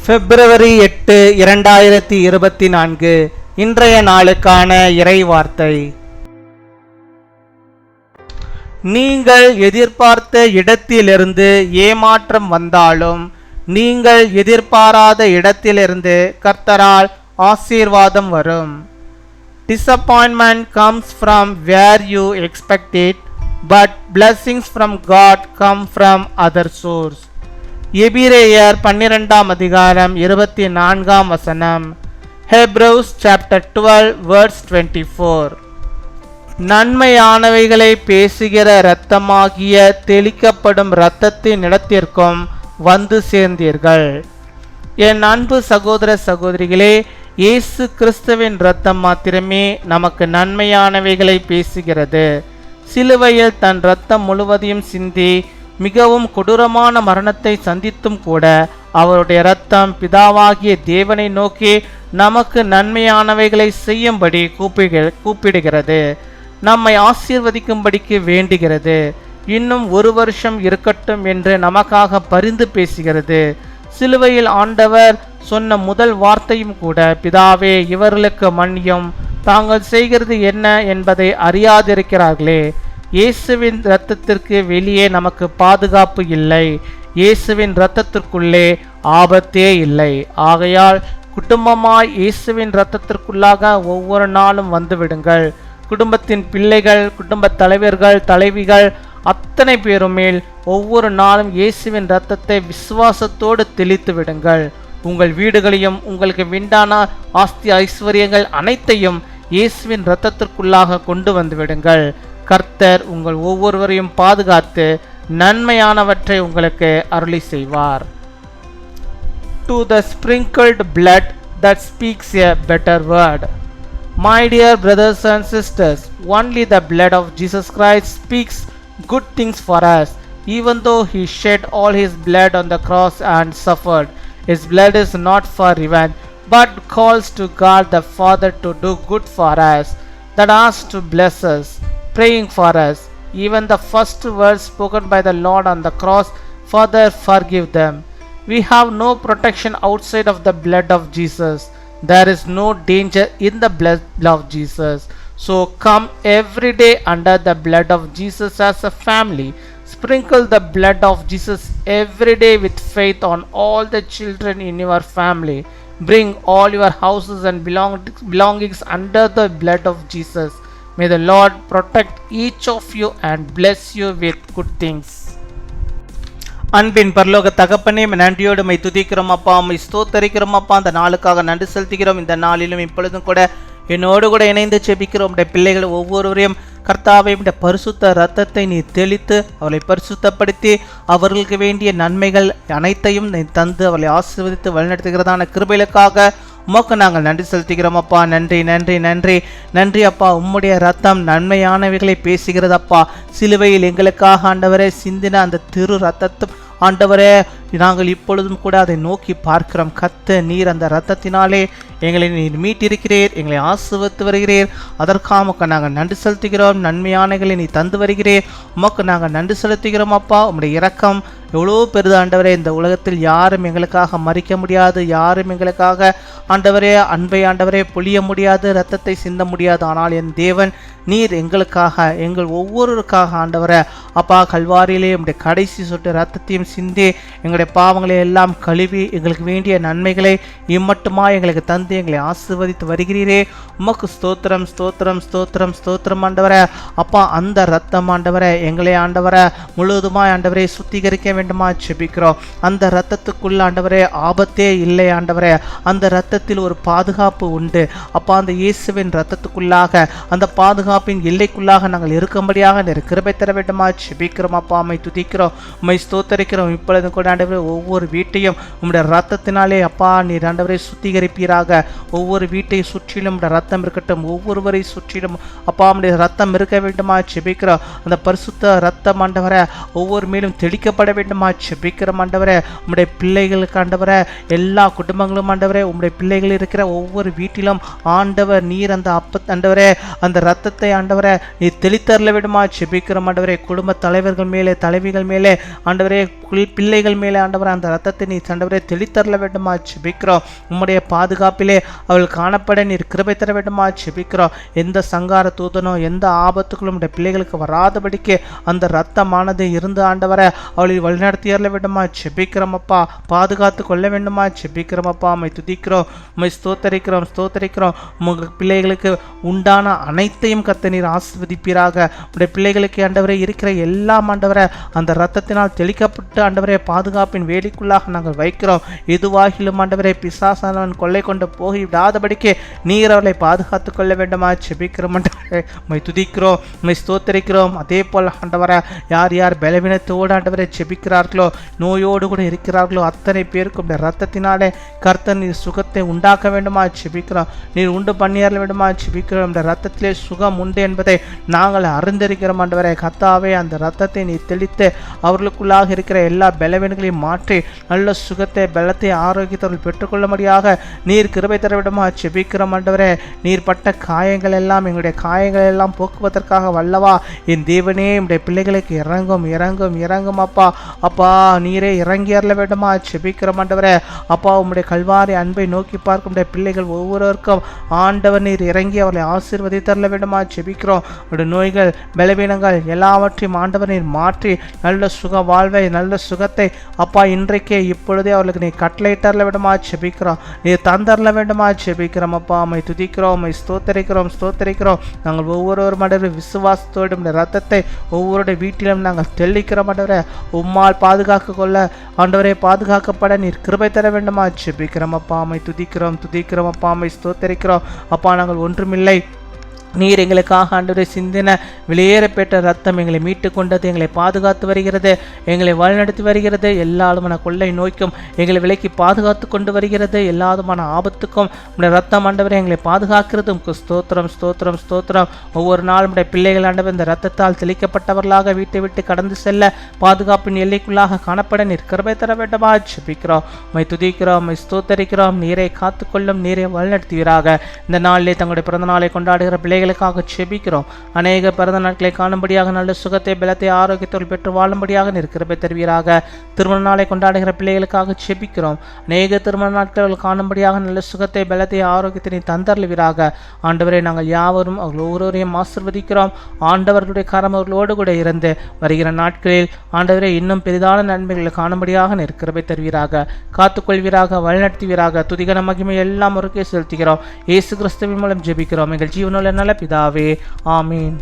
பிப்ரவரி 8, 2024 இன்றைய நாளுக்கான இறை வார்த்தை. நீங்கள் எதிர்பார்த்த இடத்திலிருந்து ஏமாற்றம் வந்தாலும் நீங்கள் எதிர்பாராத இடத்திலிருந்து கர்த்தரால் ஆசீர்வாதம் வரும். Disappointment comes from where you expect it, but blessings from God come from other source. எபிரேயர் 12 அதிகாரம் 24 வசனம். Hebrews chapter 12 verse 24. நன்மையானவைகளை பேசுகிற இரத்தமாகிய தெளிக்கப்படும் இரத்தத்தின் இடத்திற்கும் வந்து சேர்ந்தீர்கள். என் அன்பு சகோதர சகோதரிகளே, இயேசு கிறிஸ்துவின் இரத்தம் மாத்திரமே நமக்கு நன்மையானவைகளை பேசுகிறது. சிலுவையில் தன் இரத்தம் முழுவதையும் சிந்தி மிகவும் கொடூரமான மரணத்தை சந்தித்தும் கூட அவருடைய இரத்தம் பிதாவாகிய தேவனை நோக்கி நமக்கு நன்மையானவைகளை செய்யும்படி கூப்பிடுகிறது. நம்மை ஆசீர்வதிக்கும்படிக்கு வேண்டுகிறது. இன்னும் 1 வருஷம் இருக்கட்டும் என்று நமக்காக பரிந்து பேசுகிறது. சிலுவையில் ஆண்டவர் சொன்ன முதல் வார்த்தையும் கூட, பிதாவே இவர்களுக்கு மன்னியும், தாங்கள் செய்கிறது என்ன என்பதை அறியாதிருக்கிறார்களே. இயேசுவின் இரத்தத்திற்கு வெளியே நமக்கு பாதுகாப்பு இல்லை. இயேசுவின் இரத்தத்திற்குள்ளே ஆபத்தே இல்லை. ஆகையால் குடும்பமாய் இயேசுவின் இரத்தத்திற்குள்ளாக ஒவ்வொரு நாளும் வந்துவிடுங்கள். குடும்பத்தின் பிள்ளைகள், குடும்ப தலைவர்கள், தலைவிகள் அத்தனை பேரும் மேல் ஒவ்வொரு நாளும் இயேசுவின் இரத்தத்தை விசுவாசத்தோடு தெளித்து விடுங்கள். உங்கள் வீடுகளையும் உங்களுக்கு விண்டான ஆஸ்தி ஐஸ்வர்யங்கள் அனைத்தையும் இயேசுவின் இரத்தத்திற்குள்ளாக கொண்டு வந்து விடுங்கள். கர்த்தர் உங்கள் ஒவ்வொருவரையும் பாதுகாத்து நன்மையானவற்றை உங்களுக்கு அருளி செய்வார். To the sprinkled blood that speaks a better word. My dear brothers and sisters, only the blood of Jesus Christ speaks good things for us. Even though he shed all his blood on the cross and suffered, his blood is not for revenge, but calls to God the Father to do good for us, that asks to bless us, praying for us. Even the first words spoken by the Lord on the cross, Father, forgive them. We have no protection outside of the blood of Jesus. There is no danger in the blood of Jesus. So come every day under the blood of Jesus as a family. Sprinkle the blood of Jesus every day with faith on all the children in your family. Bring all your houses and belongings under the blood of Jesus. May the Lord protect each of you and bless you with good things. அன்பின் பரலோக தகப்பனே, நன்றியோடு my துதிக்கிறோம் அப்பா, my ஸ்தோத்தரிக்கிறோம் அப்பா. அந்த நாளுக்காக நன்றி செலுத்துகிறோம். இந்த நாளிலும் இப்பொழுதும் கூட என்னோடு கூட இணைந்து செபிக்கிறோம். உடைய பிள்ளைகள் ஒவ்வொருவரையும் கர்த்தாவை உடைய பரிசுத்த இரத்தத்தை நீ தெளித்து அவளை பரிசுத்தப்படுத்தி அவர்களுக்கு வேண்டிய நன்மைகள் அனைத்தையும் நீ தந்து அவளை ஆசீர்வதித்து வழிநடத்துகிறதான கிருபைகளுக்காக உமக்கு நாங்கள் நன்றி செலுத்துகிறோம் அப்பா. நன்றி நன்றி நன்றி நன்றி அப்பா. உம்முடைய ரத்தம் நன்மையானவைகளை பேசுகிறதப்பா. சிலுவையில் எங்களுக்காக ஆண்டவரே சிந்தின அந்த திரு ரத்தத்தும் ஆண்டவரே நாங்கள் இப்பொழுதும் கூட அதை நோக்கி பார்க்கிறோம். கத்த நீர் அந்த இரத்தத்தினாலே எங்களை நீர் மீட்டிருக்கிறீர், எங்களை ஆசீர்வதித்து வருகிறீர். அதற்காக நாங்கள் நன்றி செலுத்துகிறோம். நன்மையானங்களை நீ தந்து வருகிறீர், உமக்கு நாங்கள் நன்றி செலுத்துகிறோம் அப்பா. உம்முடைய இரக்கம் எவ்வளோ பெரிது ஆண்டவரே. இந்த உலகத்தில் யாரும் எங்களுக்காக மறிக்க முடியாது, யாரும் எங்களுக்காக ஆண்டவரே அன்பை ஆண்டவரே பொழிய முடியாது, இரத்தத்தை சிந்த முடியாது. ஆனால் என் தேவன் நீர் எங்களுக்காக, எங்கள் ஒவ்வொருவருக்காக ஆண்டவரே அப்பா கல்வாரியிலே உம்முடைய கடைசி சொட்டு இரத்தத்தையும் சிந்தி எங்களுடைய பாவங்களை எல்லாம் கழுவி எங்களுக்கு வேண்டிய நன்மைகளை இம்மட்டுமா எங்களுக்கு தந்து எங்களை ஆசீர்வதித்து வருகிறீரே. உமக்கு ஸ்தோத்திரம் ஸ்தோத்திரம் ஸ்தோத்திரம் ஸ்தோத்திரம் ஆண்டவரே அப்பா. அந்த இரத்தம் ஆண்டவரே எங்களை ஆண்டவரே முழுவதுமாய் ஆண்டவரே சுத்திகரிக்க வேண்டுமா செபிக்கிறோம். அந்த இரத்தத்துக்குள்ள ஆண்டவரே ஆபத்தே இல்லை ஆண்டவரே. அந்த இரத்தத்தில் ஒரு பாதுகாப்பு உண்டு அப்பா. அந்த இயேசுவின் இரத்தத்துக்குள்ளாக அந்த பாதுகாப்பின் எல்லைக்குள்ளாக நாங்கள் இருக்கும்படியாக நீர் கிருபை தர வேண்டுமா செபிக்கிறோம் அப்பா. அம்மை துதிக்கிறோம், உம்மை ஸ்தோத்தரிக்கிறோம். இப்பொழுது கூட ஆண்டவரே ஒவ்வொரு வீட்டையும் உம்முடைய இரத்தத்தினாலே அப்பா நீர் ஆண்டவரே சுத்திகரிப்பீராக. ஒவ்வொரு வீட்டை சுற்றிலும் ரத்தம் இருக்கட்டும், ஒவ்வொருவரை சுற்றிலும் அப்பா உம்முடைய ரத்தம் இருக்க வேண்டுமா செபிக்கிறோம். அந்த பரிசுத்த ரத்தம் ஆண்டவரே ஒவ்வொரு மேலும் தெளிக்கப்பட வேண்டும் வேண்டுமா ஜெபிக்கிறோம் ஆண்டவரே. உம்முடைய பிள்ளைகளுக்கு ஆண்டவரே, எல்லா குடும்பங்களும் ஆண்டவரே, உம்முடைய பிள்ளைகள் இருக்கிற ஒவ்வொரு வீட்டிலும் ஆண்டவர் நீர் அந்த ஆண்டவரே, அந்த இரத்தத்தை ஆண்டவரே நீர் தெளித்தரல வேண்டுமா ஜெபிக்கிறோம் ஆண்டவரே. குடும்ப தலைவர்கள் மேலே, தலைவிகள் மேலே ஆண்டவரே, பிள்ளைகள் மேலே ஆண்டவரே, அந்த இரத்தத்தை நீர் ஆண்டவரே தெளித்தரல வேண்டுமா ஜெபிக்கிறோம். உம்முடைய பாதுகாப்பிலே அவள் காணப்பட நீர் கிருபை தர வேண்டுமா ஜெபிக்கிறோம். எந்த சங்கார தூதனோ எந்த ஆபத்துக்களும் உடைய பிள்ளைகளுக்கு வராதபடிக்கு அந்த இரத்தமானது இருந்து ஆண்டவரை அவளை வழிநடத்தியறல வேண்டுமா ஜெபிக்கிறோம் அப்பா. பாதுகாத்து கொள்ள வேண்டுமா ஜெபிக்கிறோம் அப்பா. உம்மை துதிக்கிறோம், உம்மை ஸ்தோத்தரிக்கிறோம். உங்க பிள்ளைகளுக்கு உண்டான அனைத்தையும் கர்த்தர் நீர் ஆசீர்வதிப்பீராக. உடைய பிள்ளைகளுக்கு ஆண்டவரே இருக்கிற எல்லாம் ஆண்டவரை அந்த இரத்தத்தினால் தெளிக்கப்பட்டு ஆண்டவரே பாதுகாப்பின் வேலிக்குள்ளாக நாங்கள் வைக்கிறோம். எதுவாகிலும் ஆண்டவரே பிசாசானவன் கொள்ளை கொண்டு போய்விடாதபடிக்கு நீர் அவளை பாதுகாத்து கொள்ள வேண்டுமா ஜெபிக்கிறோம் ஆண்டவரே. உம்மை துதிக்கிறோம், உம்மை ஸ்தோத்தரிக்கிறோம். அதே போல் ஆண்டவரே, யார் யார் பலவீனத்தோடு ஆண்டவரை ஜெபிக்கிறார்களோ, நோயோடு கூட இருக்கிறார்களோ, அத்தனை பேருக்கும் இந்த இரத்தத்தினாலே கர்த்தர் நீர் சுகத்தை உண்டாக்க வேண்டுமா ஜெபிக்கிறோம். நீர் உண்டு பண்ணியற வேண்டுமா ஜெபிக்கிறோம். இந்த இரத்தத்திலே சுகம் உண்டு என்பதை நாங்கள் அறிந்திருக்கிறோம் ஆண்டவரே. கர்த்தாவே, அந்த இரத்தத்தை நீர் தெளித்து அவர்களுக்குள்ளாக இருக்கிற எல்லா பலவீனங்களையும் மாற்றி நல்ல சுகத்தை, பலத்தை, ஆரோக்கியத்தை பெற்றுக்கொள்ளும்படியாக நீர் கிருபை தர வேண்டுமா ஜெபிக்கிறோம் ஆண்டவரே. நீர் பட்ட காயங்கள் எல்லாம், எங்களுடைய காயங்கள் எல்லாம் போக்குவதற்காக வல்லவா என் தேவனே, என்னுடைய பிள்ளைகளுக்கு இறங்கும் இறங்கும் இறங்கும் அப்பா. அப்பா, நீரே இறங்கி அருள வேண்டுமா ஜெபிக்கிறோம் ஆண்டவரே. அப்பா, உம்முடைய கல்வாரி அன்பை நோக்கி பார்க்கும் பிள்ளைகள் ஒவ்வொருவருக்கும் ஆண்டவர் நீர் இறங்கி அவர்களை ஆசீர்வதித்தரல வேண்டுமா ஜெபிக்கிறோம். அவருடைய நோய்கள், பலவீனங்கள் எல்லாவற்றையும் ஆண்டவர் நீர் மாற்றி நல்ல சுக வாழ்வை, நல்ல சுகத்தை அப்பா இன்றைக்கே இப்பொழுதே அவர்களுக்கு நீ கட்டளையிட்டரல வேண்டுமா ஜெபிக்கிறோம். நீர் தந்தரல வேண்டுமா ஜெபிக்கிறோம் அப்பா. உம்மை துதிக்கிறோம், உம்மை ஸ்தோத்தரிக்கிறோம். நாங்கள் ஒவ்வொரு மடரு விசுவாசத்தோடு இரத்தத்தை ஒவ்வொருடைய வீட்டிலும் நாங்கள் தெளிக்கிறோம் ஆண்டவரே. உம்மால் பாதுகாக்க கொள்ள ஆண்டவரே, பாதுகாக்கப்பட நீர் கிருபை தர வேண்டுமா ஜெபிக்கிறோம் அப்பா. உம்மை துதிக்கிறோம் அப்பா. உம்மை ஸ்தோத்தரிக்கிறோம் அப்பா. நாங்கள் ஒன்றுமில்லை, நீர் எங்களுக்காக ஆண்டவரே சிந்தின வெளியேறப்பெற்ற ரத்தம் எங்களை மீட்டு கொண்டது, எங்களை பாதுகாத்து வருகிறது, எங்களை வழிநடத்தி வருகிறது. எல்லாவிதமான கொள்ளை நோய்க்கும் எங்களை விலக்கி பாதுகாத்து கொண்டு வருகிறது. எல்லாவிதமான ஆபத்துக்கும் உடைய ரத்தம் ஆண்டவரே எங்களை பாதுகாக்கிறது. ஸ்தோத்திரம். ஒவ்வொரு நாளும் உடைய பிள்ளைகள் ஆண்டவர் இந்த ரத்தத்தால் தெளிக்கப்பட்டவர்களாக வீட்டை விட்டு கடந்து செல்ல பாதுகாப்பின் எல்லைக்குள்ளாக காணப்பட நீர் கிருபை தர வேண்டுமா ஜெபிக்கிறோம். உம்மை துதிக்கிறோம், உம்மை ஸ்தோத்தரிக்கிறோம். நீரை காத்துக்கொள்ளும், நீரை வழிநடத்துவீராக. இந்த நாளிலே தங்களுடைய பிறந்த நாளை கொண்டாடுகிற பிள்ளைகளுக்காக ஜெபிக்கிறோம். அநேக பிறந்த நாட்களை காணும்படியாக நல்ல சுகத்தை, பலத்தை, ஆரோக்கியத்தோடு பெற்று வாழும்படியாக நீர் கிருபை தருவீராக. திருமண நாளை கொண்டாடுகிற பிள்ளைகளுக்காக ஜெபிக்கிறோம். அநேக திருமண நாட்கள் காணும்படியாக நல்ல சுகத்தை, பலத்தை, ஆரோக்கியத்தை நீ தந்தருளுவீராக. ஆண்டவரே, நாங்கள் யாவரும் அவர்கள் ஒவ்வொருவரையும் ஆசீர்வதிக்கிறோம். ஆண்டவர்களுடைய கரம் அவர்களோடு கூட இருந்து வருகிற நாட்களில் ஆண்டவரே இன்னும் பெரிதான நன்மைகளை காணும்படியாக நீர் கிருபை தருவீராக. காத்துக்கொள்வீராக, வழிநடத்துவீராக. துதிகன மகிமை எல்லாம் ஒருக்கே செலுத்துகிறோம். இயேசு கிறிஸ்துவின் மூலம் ஜெபிக்கிறோம் எங்கள் ஜீவனுள்ள நல்ல பிதாவே, ஆமீன்.